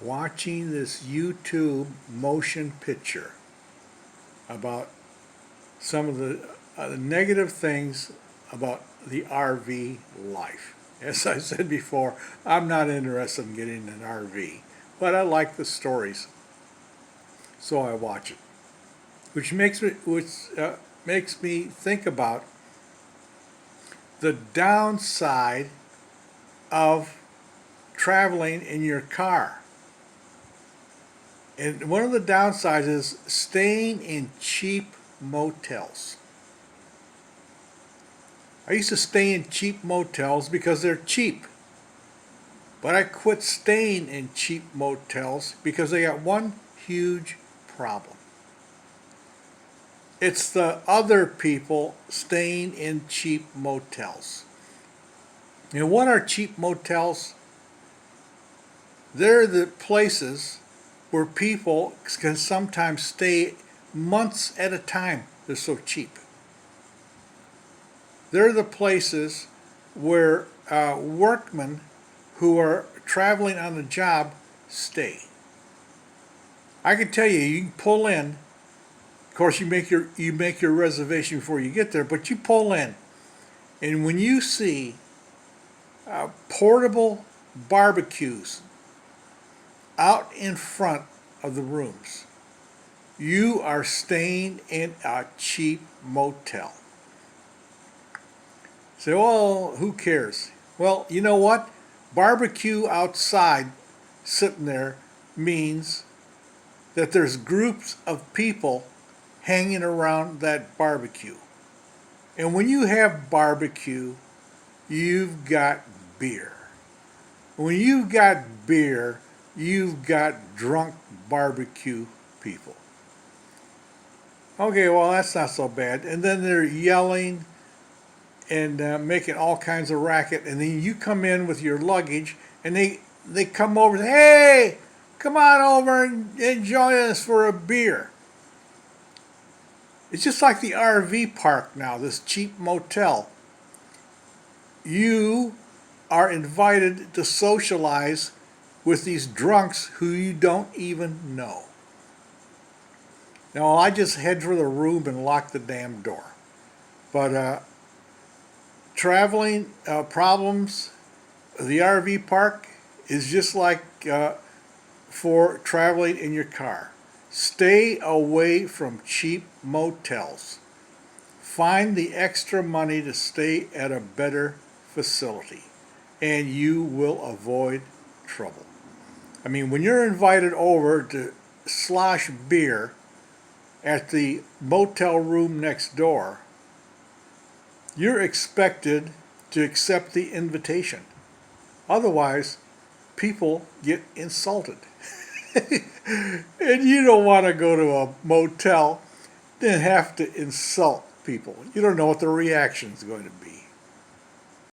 watching this YouTube motion picture about some of the negative things about the RV life. As I said before, I'm not interested in getting an RV, but I like the stories, so I watch it, which makes me think about the downside of traveling in your car. And one of the downsides is staying in cheap motels. I used to stay in cheap motels because they're cheap. But I quit staying in cheap motels because they got one huge problem. It's the other people staying in cheap motels. And what are cheap motels? They're the places where people can sometimes stay months at a time. They're so cheap. They're the places where workmen who are traveling on the job stay. I can tell you, you can pull in. Of course, you make your reservation before you get there, but you pull in, and when you see portable barbecues out in front of the rooms, you are staying in a cheap motel. Say, well, who cares? Well, you know what? Barbecue outside sitting there means that there's groups of people hanging around that barbecue. And when you have barbecue, you've got beer. When you've got beer, you've got drunk barbecue people. Okay, well, that's not so bad. And then they're yelling and making all kinds of racket. And then you come in with your luggage, and they come over and say, hey, come on over and join us for a beer. It's just like the RV park now, this cheap motel. You are invited to socialize with these drunks who you don't even know. Now, I just head for the room and lock the damn door. But traveling problems, the RV park is just like for traveling in your car. Stay away from cheap motels. Find the extra money to stay at a better facility, and you will avoid trouble. I mean, when you're invited over to slosh beer at the motel room next door, you're expected to accept the invitation. Otherwise, people get insulted. And you don't want to go to a motel and have to insult people. You don't know what the reaction is going to be.